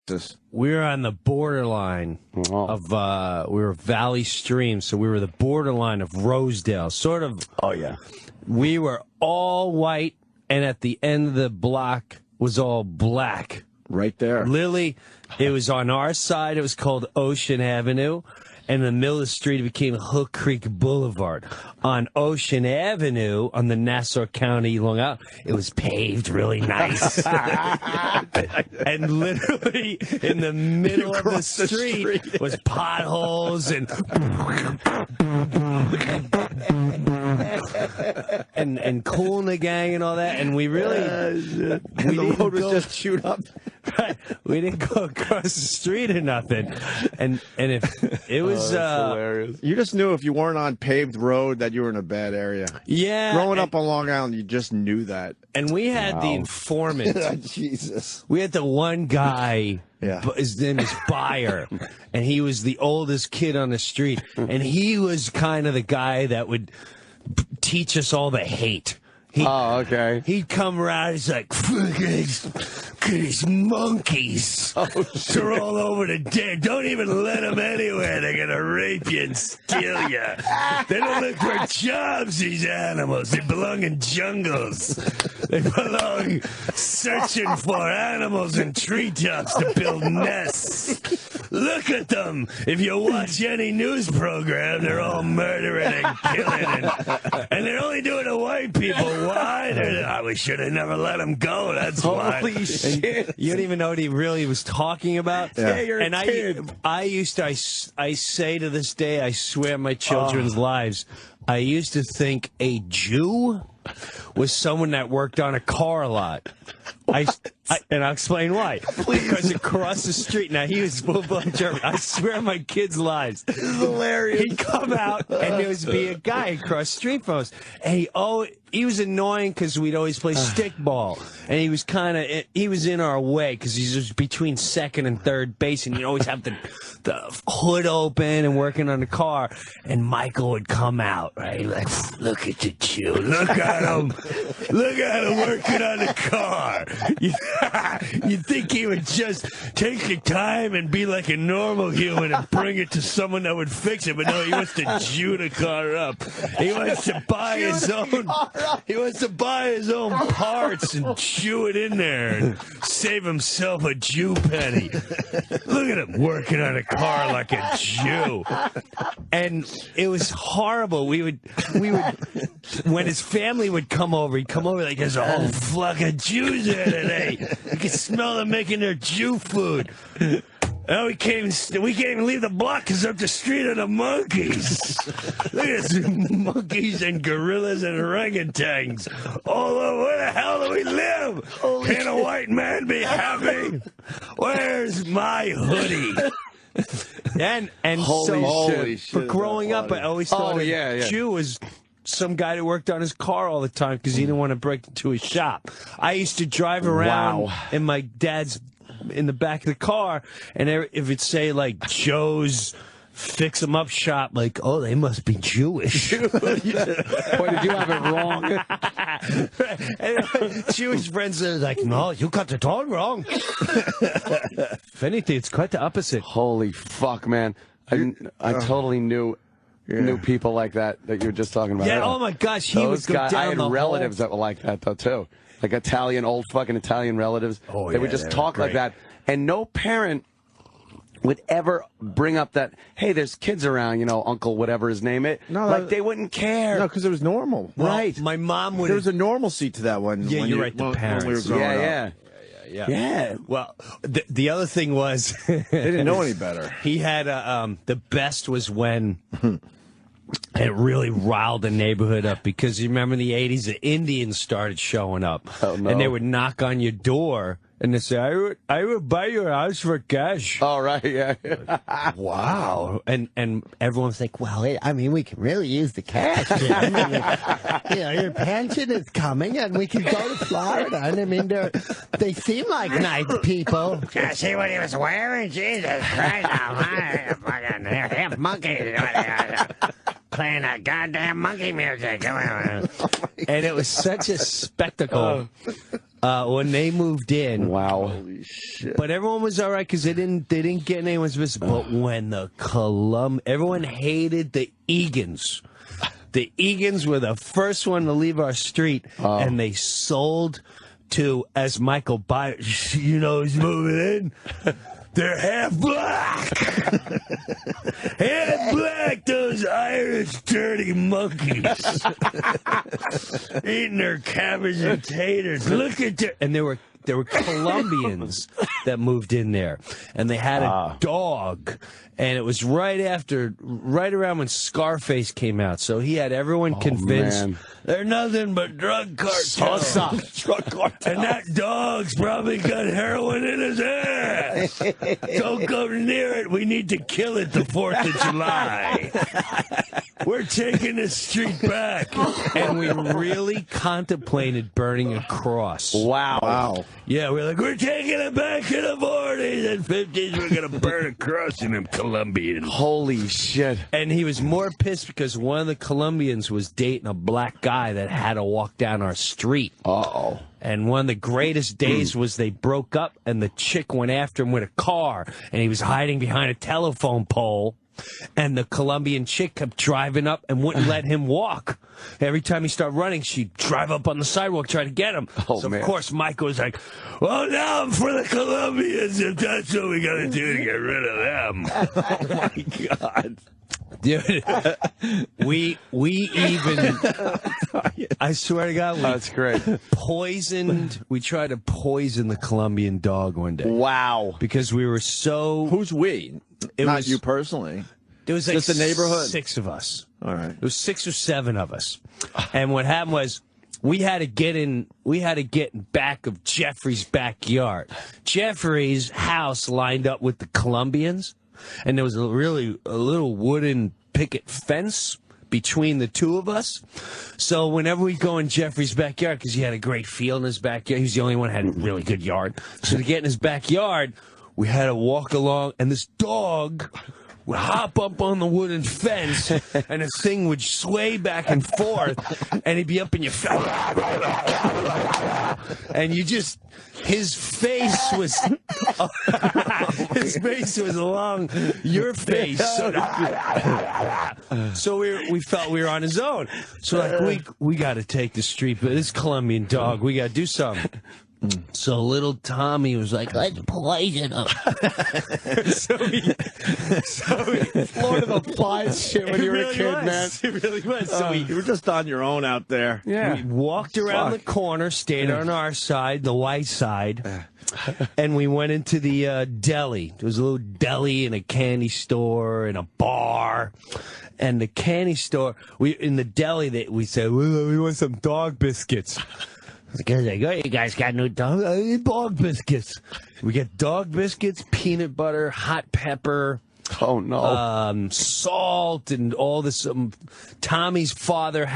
this? We were on the borderline of, we were Valley Stream, so we were the borderline of Rosedale. Sort of. Oh, yeah. We were all white, and at the end of the block was all black. Right there. Literally, it was on our side. It was called Ocean Avenue. And in the middle of the street, it became Hook Creek Boulevard. On Ocean Avenue, on the Nassau County, Long Island, it was paved really nice. And literally, in the middle of the street was potholes and Kool and the Gang and all that. And we really... the road was just chewed up. Right. We didn't go across the street or nothing. And if it was hilarious. You just knew if you weren't on paved road that you were in a bad area. Yeah. Growing up on Long Island, you just knew that. And we had the informant. Jesus. We had the one guy. Yeah. His name is Breuer, and he was the oldest kid on the street. And he was kind of the guy that would teach us all the hate. Okay. He'd come around, he's like, look at these monkeys. They're all over the deck. Don't even let them anywhere. They're going to rape you and steal you. They don't look for jobs, these animals. They belong in jungles. They belong searching for animals in treetops to build nests. Look at them. If you watch any news program, they're all murdering and killing. And they're only doing it to white people. Why? We should have never let them go. That's why. Holy shit. You don't even know what he really was talking about. Yeah, you're a kid. I used to, I say to this day, I swear my children's lives, I used to think a Jew was someone that worked on a car a lot. And I'll explain why. Because across the street, now he was full-blown German. I swear on my kids' lives. This is hilarious. He'd come out, and there would be a guy across the street from us. And he was annoying because we'd always play stickball. And he was he was in our way because he's just between second and third base, and you'd always have the hood open and working on the car. And Michael would come out, right? Like, look at the Jew. Look at him. Look at him working on the car. You'd think he would just take the time and be like a normal human and bring it to someone that would fix it, but no, he wants to Jew the car up. He wants to buy his own. He wants to buy his own parts and chew it in there and save himself a Jew penny. Look at him working on a car like a Jew. And it was horrible. We would when his family would come over, he'd come over like there's a whole flock of Jews here today. You can smell them making their Jew food. Oh, we can't even leave the block because up the street are the monkeys. Look at this, monkeys and gorillas and orangutans. Oh, where the hell do we live? Can a white man be happy? Where's my hoodie? And Holy shit, for growing up, I always thought a Jew was some guy that worked on his car all the time because he didn't want to break into his shop. I used to drive around in my dad's in the back of the car, and if it say like Joe's fix 'em up shop, like, oh, they must be Jewish. Boy, did you have it wrong? And Jewish friends are like, no, you got it all wrong. If anything, it's quite the opposite. Holy fuck, man! I totally knew people like that you were just talking about. Yeah. Oh my gosh, he would go down I had the relatives that were like that though too, like old fucking Italian relatives. Oh, they would just talk like that, and no parent would ever bring up that, hey, there's kids around, uncle whatever his name is. No, like they wouldn't care. No, because it was normal. Right. My mom would. There was a normalcy to that one. Yeah, you're right. The parents. When we were growing up. Yeah. Well, the other thing was they didn't know any better. He had the best was when it really riled the neighborhood up because you remember in the 80s the Indians started showing up. Oh, no. And they would knock on your door. And they say, I would buy your house for cash. Oh, right, yeah. Wow. And everyone's like, well, we can really use the cash. Your pension is coming, and we can go to Florida. And, they seem like nice people. See what he was wearing? Jesus Christ, fucking half monkey playing that goddamn monkey music. And it was such a spectacle. when they moved in. Wow. Holy shit. But everyone was all right because they didn't get in anyone's business. But when the everyone hated the Egan's. The Egan's were the first one to leave our street, and they sold to, as Michael Byers, he's moving in. They're half black. Half black, those Irish dirty monkeys. Eating their cabbage and taters. Look at their... And there were Colombians that moved in there. And they had a dog. And it was right around when Scarface came out. So he had everyone convinced they're nothing but drug cartels. Drug cartel. And that dog's probably got heroin in his ass. Don't go near it. We need to kill it the 4th of July. We're taking this street back. And we really contemplated burning a cross. Wow. Yeah, we're taking it back to the 40s and 50s. We're going to burn a cross in them Colombians. Holy shit. And he was more pissed because one of the Colombians was dating a black guy that had to walk down our street. Uh-oh. And one of the greatest days was they broke up and the chick went after him with a car and he was hiding behind a telephone pole. And the Colombian chick kept driving up and wouldn't let him walk. Every time he started running, she'd drive up on the sidewalk, try to get him. Oh, so, man. of course, Mike was like, well, now I'm for the Colombians, if that's what we got to do to get rid of them. Oh, my God. Dude, we even, I swear to God, That's great. we tried to poison the Colombian dog one day. Wow. Because we were so... Who's we? Not you personally. There was like Just the neighborhood. 6 of us. All right. There was 6 or 7 of us. And what happened was we had to get in back of Jeffrey's backyard. Jeffrey's house lined up with the Colombians, and there was a little wooden picket fence between the two of us. So whenever we go in Jeffrey's backyard, because he had a great field in his backyard, he was the only one who had a really good yard. So to get in his backyard, we had to walk along, and this dog would hop up on the wooden fence, and the thing would sway back and forth, and he'd be up in your face. And his face was along your face. So we felt we were on his own. So we got to take the street, but this Colombian dog, we got to do something. So little Tommy was like, let's poison him. so we Florida applies shit when you were a kid, man. It really was. So You were just on your own out there. Yeah. we walked around the corner, stayed on our side, the white side, and we went into the deli. There was a little deli and a candy store and a bar. And the candy store, in the deli, we said, we want some dog biscuits. The guy's like, oh, you guys got new dog biscuits. We get dog biscuits, peanut butter, hot pepper. Oh, no. Salt and all this. Tommy's father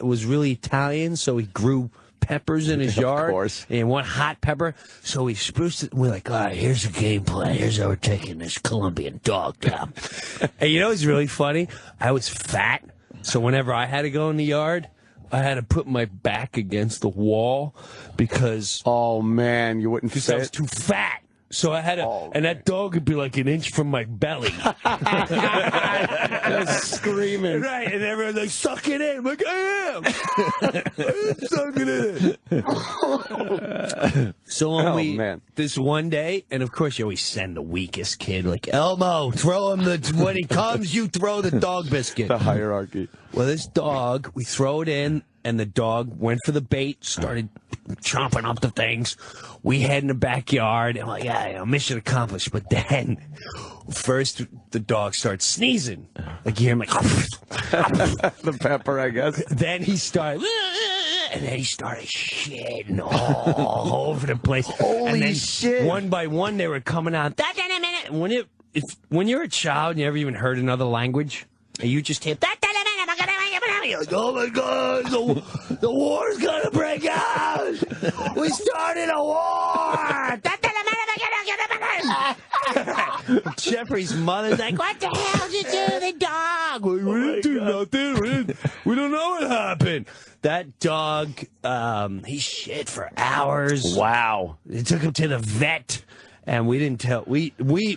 was really Italian, so he grew peppers in his yard. Of course. And one hot pepper. So we spruced it. We're like, all right, here's the game plan. Here's how we're taking this Colombian dog down. And you know what's really funny? I was fat, so whenever I had to go in the yard, I had to put my back against the wall because... Oh, man, you wouldn't Because say I was it? too fat. So I had to... and that dog would be like an inch from my belly. Just screaming. Right, and everyone's like, suck it in. I'm like, I am. I'm sucking it in. So when this one day, and of course you always send the weakest kid, like, Elmo, throw him when he comes, you throw the dog biscuit. The hierarchy. Well, this dog, we throw it in, and the dog went for the bait, started chomping up the things. We head in the backyard, and like, yeah, mission accomplished. But then, first, the dog starts sneezing. Like, you hear him like... The pepper, I guess. Then he started... And then he started shitting all over the place. Holy shit. One by one, they were coming out. That's in a minute. When you're a child and you never even heard another language, and you just hear... You're like, oh my God, the war's gonna break out! We started a war! Jeffrey's mother's like, what the hell did you do to the dog? We didn't do nothing. We don't know what happened. That dog, he shit for hours. Wow. They took him to the vet. And we didn't tell.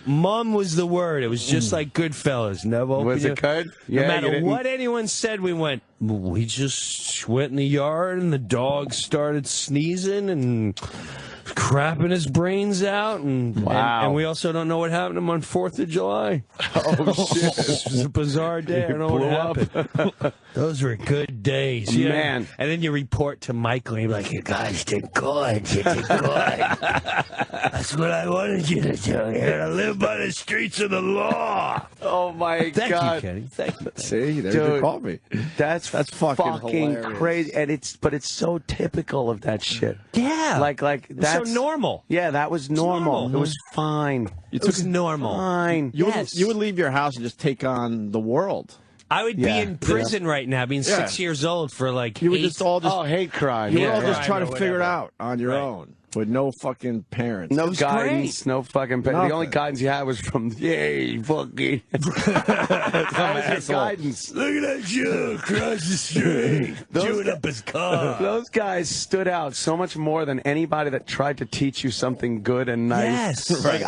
Mom was the word. It was just like Goodfellas. Never open Was it good? No Yeah, matter what anyone said, we went. We just went in the yard, and the dog started sneezing and crapping his brains out. And and we also don't know what happened to him on 4th of July. Oh shit! It was a bizarre day. I don't know what happened. Those were good days, man. And then you report to Michael, and you're like, "You guys did good. You did good. That's what I wanted you to do. You're gonna live by the streets of the law." Oh my Thank god! you, Kenny. Thank you. See, there's Dude, your coffee. That's fucking hilarious. crazy, and it's so typical of that shit. Yeah, Like that's so normal. Yeah, that was normal. It was fine. It was normal. Fine. You Yes. would leave your house and just take on the world. I would be Yeah. in prison right now, being 6 years old for like. You would just all just hate crime. you would Yeah. all just try to Crime or figure it whatever. out on your own with no fucking parents. No was guidance, no fucking. The Nothing. only guidance you had was from fucking. That was your guidance. Look at that Jew across the street, chewing up his car. Those guys stood out so much more than anybody that tried to teach you something good and nice. Yes. Like,